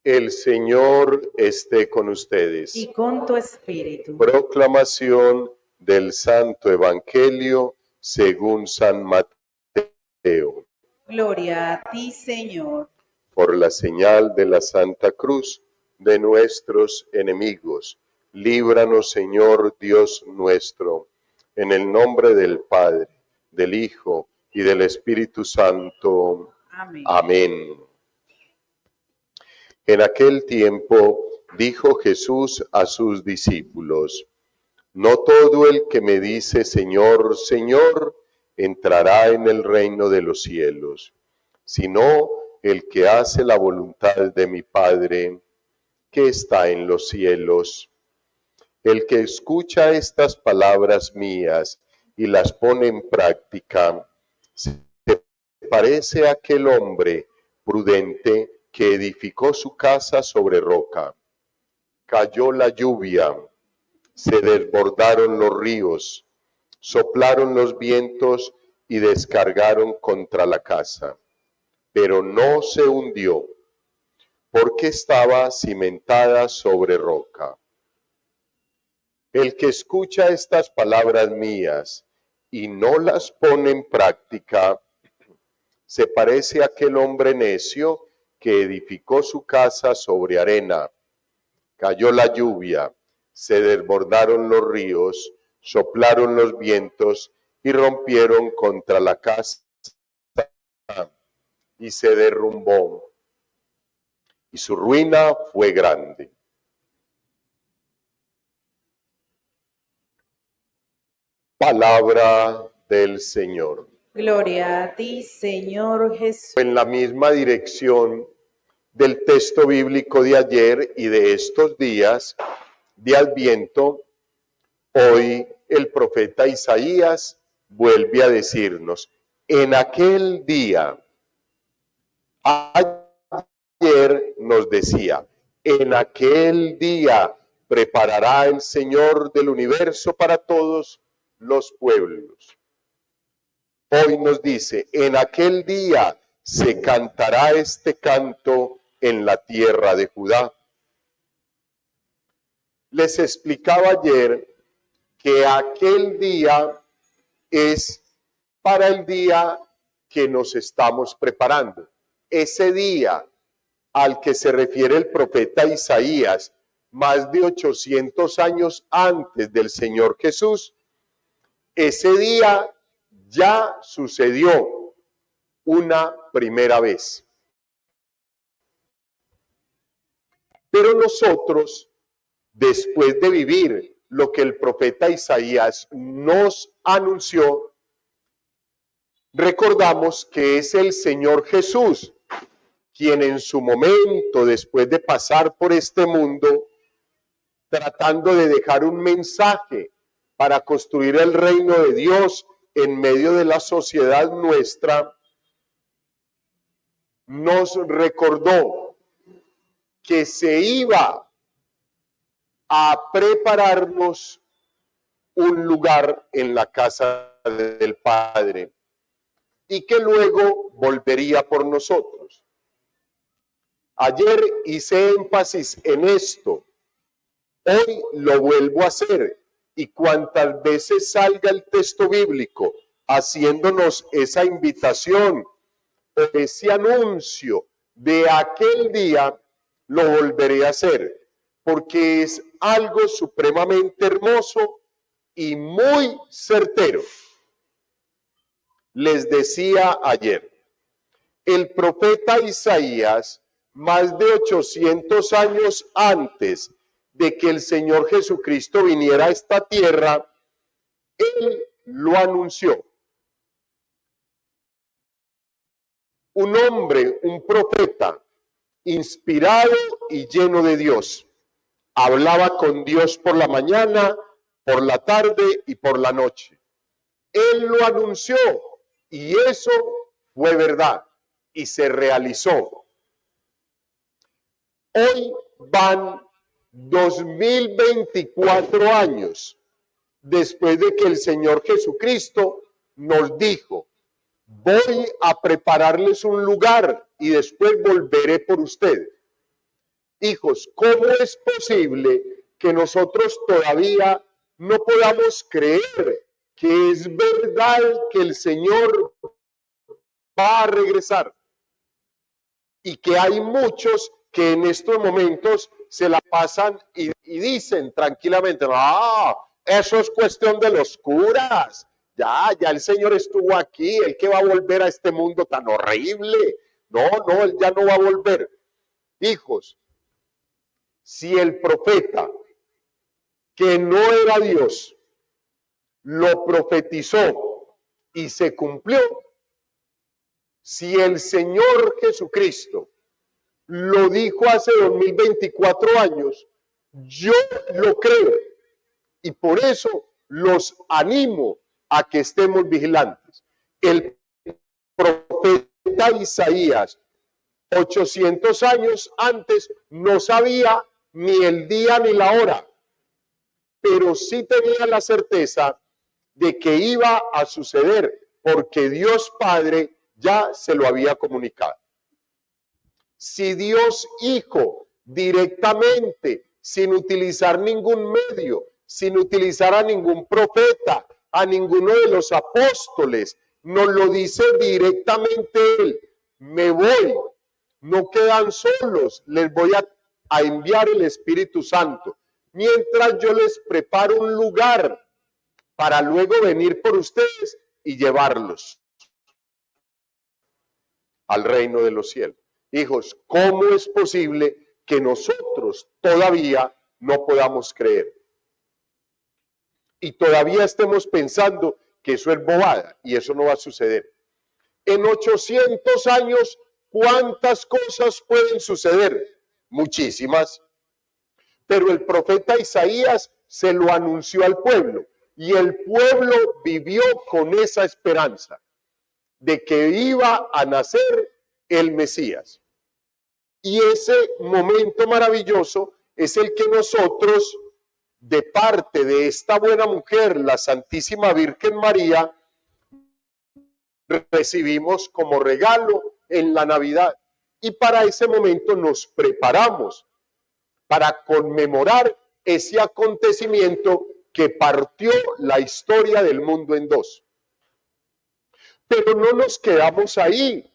El Señor esté con ustedes. Y con tu espíritu. Proclamación del Santo Evangelio según San Mateo. Gloria a ti, Señor. Por la señal de la Santa Cruz de nuestros enemigos, líbranos, Señor Dios nuestro, en el nombre del Padre, del Hijo y del Espíritu Santo. Amén. Amén. En aquel tiempo dijo Jesús a sus discípulos: no todo el que me dice Señor, Señor, entrará en el reino de los cielos, sino el que hace la voluntad de mi Padre que está en los cielos. El que escucha estas palabras mías y las pone en práctica, se parece a aquel hombre prudente que edificó su casa sobre roca. Cayó la lluvia, se desbordaron los ríos, soplaron los vientos y descargaron contra la casa, pero no se hundió, porque estaba cimentada sobre roca. El que escucha estas palabras mías y no las pone en práctica, se parece a aquel hombre necio que edificó su casa sobre arena. Cayó la lluvia, se desbordaron los ríos, soplaron los vientos y rompieron contra la casa y se derrumbó. Y su ruina fue grande. Palabra del Señor. Gloria a ti, Señor Jesús. En la misma dirección del texto bíblico de ayer y de estos días de Adviento, hoy el profeta Isaías vuelve a decirnos: en aquel día, ayer nos decía, en aquel día preparará el Señor del universo para todos los pueblos. Hoy nos dice, en aquel día se cantará este canto en la tierra de Judá. Les explicaba ayer que aquel día es para el día que nos estamos preparando. Ese día al que se refiere el profeta Isaías, más de 800 años antes del Señor Jesús, ese día ya sucedió una primera vez. Pero nosotros, después de vivir lo que el profeta Isaías nos anunció, recordamos que es el Señor Jesús quien en su momento, después de pasar por este mundo, tratando de dejar un mensaje para construir el reino de Dios en medio de la sociedad nuestra, nos recordó que se iba a prepararnos un lugar en la casa del Padre y que luego volvería por nosotros. Ayer hice énfasis en esto, hoy lo vuelvo a hacer, y cuantas veces salga el texto bíblico haciéndonos esa invitación o ese anuncio de aquel día, lo volveré a hacer, porque es algo supremamente hermoso y muy certero. Les decía ayer, el profeta Isaías, más de 800 años antes de que el Señor Jesucristo viniera a esta tierra, él lo anunció. Un hombre, un profeta, inspirado y lleno de Dios. Hablaba con Dios por la mañana, por la tarde y por la noche. Él lo anunció y eso fue verdad y se realizó. Hoy van 2024 años después de que el Señor Jesucristo nos dijo: voy a prepararles un lugar y después volveré por ustedes. Hijos, ¿cómo es posible que nosotros todavía no podamos creer que es verdad que el Señor va a regresar? Y que hay muchos que en estos momentos se la pasan y dicen tranquilamente, eso es cuestión de los curas, ya el Señor estuvo aquí, ¿el que va a volver a este mundo tan horrible? No, él ya no va a volver. Hijos, si el profeta, que no era Dios, lo profetizó y se cumplió, si el Señor Jesucristo lo dijo hace 2024 años, yo lo creo. Y por eso los animo a que estemos vigilantes. El profeta Isaías, 800 años antes, no sabía ni el día ni la hora, pero sí tenía la certeza de que iba a suceder, porque Dios Padre ya se lo había comunicado. Si Dios Hijo directamente, sin utilizar ningún medio, sin utilizar a ningún profeta, a ninguno de los apóstoles, nos lo dice directamente Él: me voy, no quedan solos, les voy a enviar el Espíritu Santo, mientras yo les preparo un lugar para luego venir por ustedes y llevarlos al reino de los cielos. Hijos, ¿cómo es posible que nosotros todavía no podamos creer? Y todavía estemos pensando que eso es bobada y eso no va a suceder. En 800 años, ¿cuántas cosas pueden suceder? Muchísimas. Pero el profeta Isaías se lo anunció al pueblo y el pueblo vivió con esa esperanza de que iba a nacer el Mesías. Y ese momento maravilloso es el que nosotros, de parte de esta buena mujer, la Santísima Virgen María, recibimos como regalo en la Navidad. Y para ese momento nos preparamos para conmemorar ese acontecimiento que partió la historia del mundo en dos. Pero no nos quedamos ahí.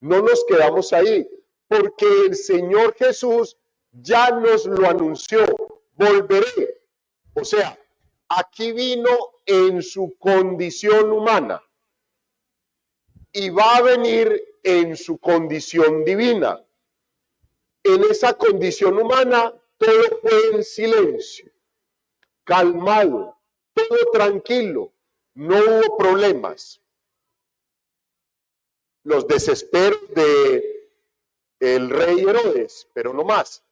No nos quedamos ahí, porque el Señor Jesús ya nos lo anunció: volveré. O sea, aquí vino en su condición humana y va a venir en su condición divina. En esa condición humana todo fue en silencio, calmado, todo tranquilo, no hubo problemas. Los desesperos de el rey Herodes, pero no más.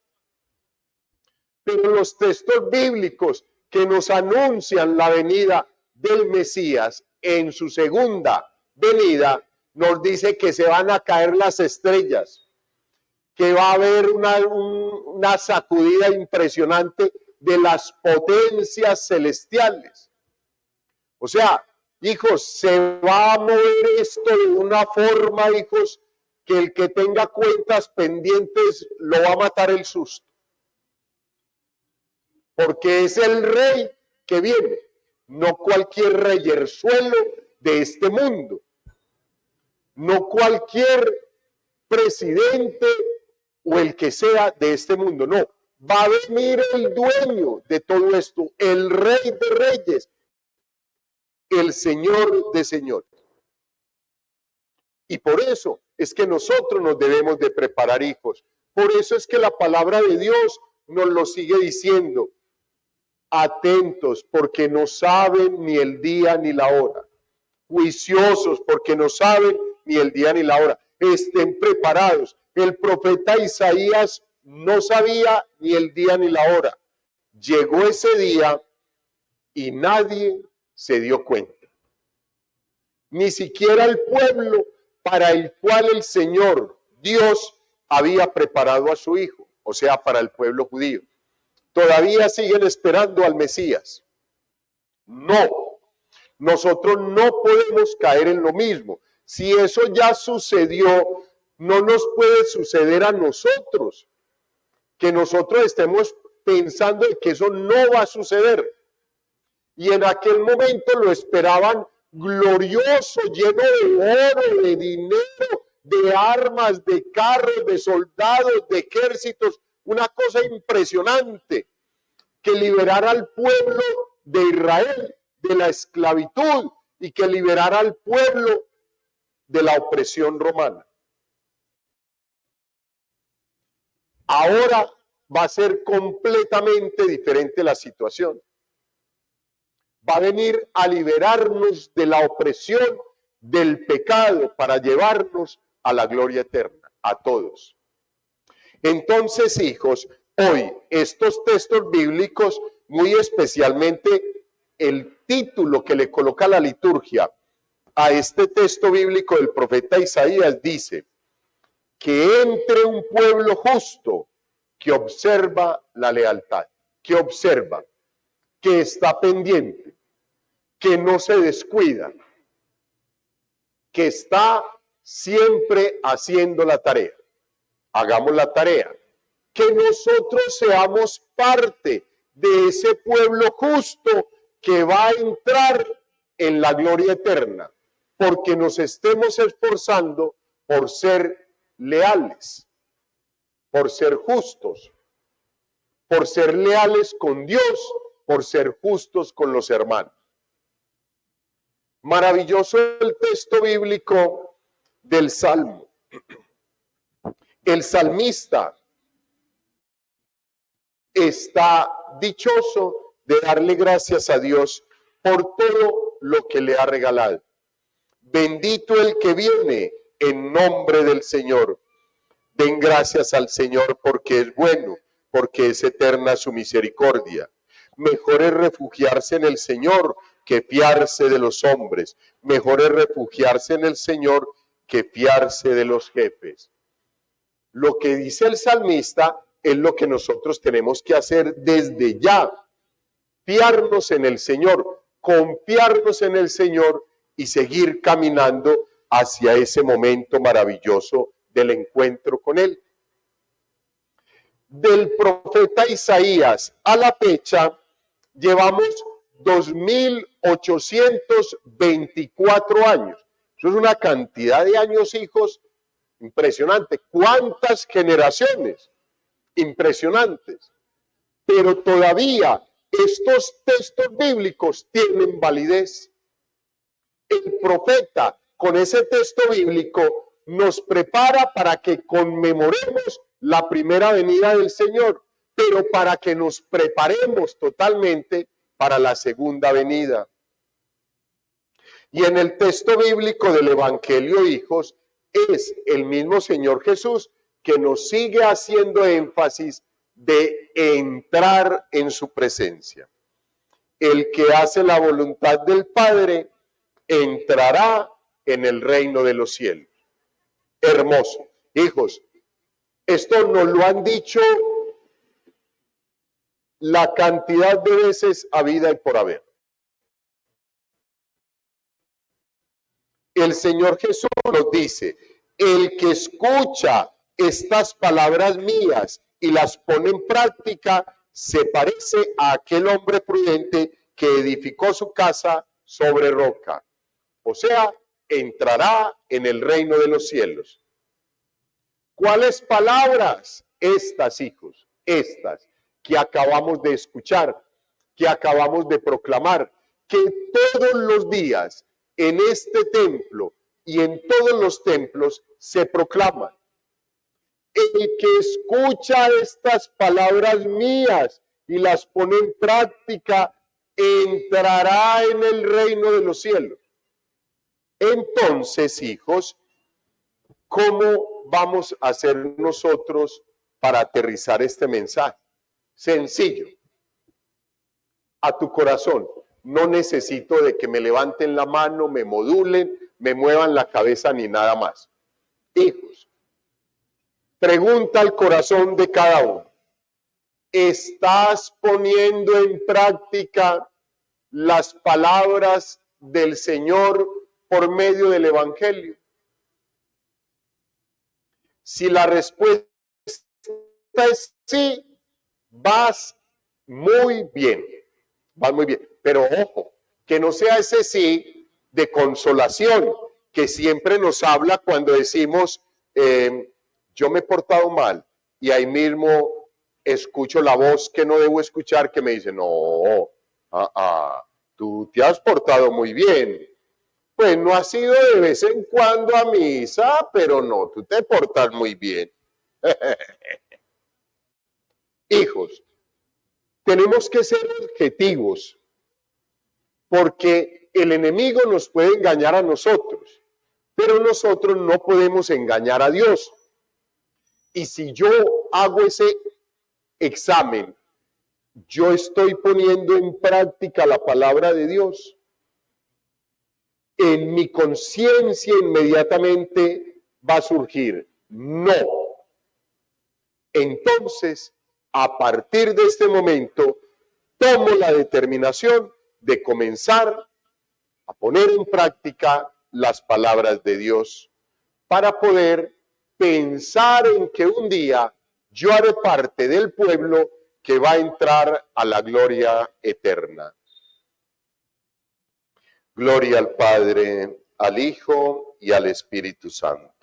Pero los textos bíblicos que nos anuncian la venida del Mesías en su segunda venida, nos dice que se van a caer las estrellas, que va a haber una sacudida impresionante de las potencias celestiales. O sea, hijos, se va a mover esto de una forma, hijos, que el que tenga cuentas pendientes lo va a matar el susto. Porque es el rey que viene, no cualquier reyerzuelo de este mundo, no cualquier presidente o el que sea de este mundo, no. Va a venir el dueño de todo esto, el rey de reyes, el Señor de señores. Y por eso es que nosotros nos debemos de preparar, hijos. Por eso es que la palabra de Dios nos lo sigue diciendo: atentos, porque no saben ni el día ni la hora. Juiciosos, porque no saben ni el día ni la hora. Estén preparados. El profeta Isaías no sabía ni el día ni la hora. Llegó ese día y nadie se dio cuenta. Ni siquiera el pueblo para el cual el Señor, Dios, había preparado a su Hijo, o sea, para el pueblo judío. Todavía siguen esperando al Mesías. No, nosotros no podemos caer en lo mismo. Si eso ya sucedió, no nos puede suceder a nosotros. que nosotros estemos pensando en que eso no va a suceder. Y en aquel momento lo esperaban glorioso, lleno de oro, de dinero, de armas, de carros, de soldados, de ejércitos, una cosa impresionante, que liberara al pueblo de Israel de la esclavitud y que liberara al pueblo de la opresión romana. Ahora va a ser completamente diferente la situación. Va a venir a liberarnos de la opresión del pecado para llevarnos a la gloria eterna, a todos. Entonces, hijos, hoy estos textos bíblicos, muy especialmente el título que le coloca la liturgia a este texto bíblico del profeta Isaías dice: que entre un pueblo justo que observa la lealtad, que observa, que está pendiente, que no se descuida, que está siempre haciendo la tarea. Hagamos la tarea. Que nosotros seamos parte de ese pueblo justo que va a entrar en la gloria eterna, porque nos estemos esforzando por ser leales, por ser justos, por ser leales con Dios, por ser justos con los hermanos. Maravilloso el texto bíblico del Salmo. El salmista está dichoso de darle gracias a Dios por todo lo que le ha regalado. Bendito el que viene en nombre del Señor. Den gracias al Señor porque es bueno, porque es eterna su misericordia. Mejor es refugiarse en el Señor que fiarse de los hombres. Mejor es refugiarse en el Señor que fiarse de los jefes. Lo que dice el salmista es lo que nosotros tenemos que hacer desde ya. Fiarnos en el Señor, confiarnos en el Señor y seguir caminando hacia ese momento maravilloso del encuentro con Él. Del profeta Isaías a la fecha, llevamos 2.824 años. Eso es una cantidad de años, hijos, impresionante. ¿Cuántas generaciones? Impresionantes. Pero todavía estos textos bíblicos tienen validez. El profeta, con ese texto bíblico, nos prepara para que conmemoremos la primera venida del Señor, pero para que nos preparemos totalmente para la segunda venida. Y en el texto bíblico del Evangelio, hijos, es el mismo Señor Jesús que nos sigue haciendo énfasis de entrar en su presencia. El que hace la voluntad del Padre entrará en el reino de los cielos. Hermoso. Hijos, esto nos lo han dicho la cantidad de veces habida y por haber. El Señor Jesús nos dice: el que escucha estas palabras mías y las pone en práctica, se parece a aquel hombre prudente que edificó su casa sobre roca. O sea, entrará en el reino de los cielos. ¿Cuáles palabras? Estas, hijos, estas que acabamos de escuchar, que acabamos de proclamar, que todos los días en este templo y en todos los templos se proclaman. El que escucha estas palabras mías y las pone en práctica, entrará en el reino de los cielos. Entonces, hijos, ¿cómo vamos a hacer nosotros para aterrizar este mensaje? Sencillo. A tu corazón. No necesito de que me levanten la mano, me modulen, me muevan la cabeza ni nada más. Hijos, pregunta al corazón de cada uno: ¿estás poniendo en práctica las palabras del Señor por medio del Evangelio? Si la respuesta respuesta es sí, vas muy bien. Vas muy bien. Pero ojo, que no sea ese sí de consolación, que siempre nos habla cuando decimos, yo me he portado mal, y ahí mismo escucho la voz que no debo escuchar que me dice, no, tú te has portado muy bien. Pues no has ido de vez en cuando a misa, pero no, tú te portas muy bien. Hijos, tenemos que ser objetivos, porque el enemigo nos puede engañar a nosotros, pero nosotros no podemos engañar a Dios. Y si yo hago ese examen, yo estoy poniendo en práctica la palabra de Dios. En mi conciencia inmediatamente va a surgir, no. Entonces, a partir de este momento, tomo la determinación de comenzar a poner en práctica las palabras de Dios para poder pensar en que un día yo haré parte del pueblo que va a entrar a la gloria eterna. Gloria al Padre, al Hijo y al Espíritu Santo.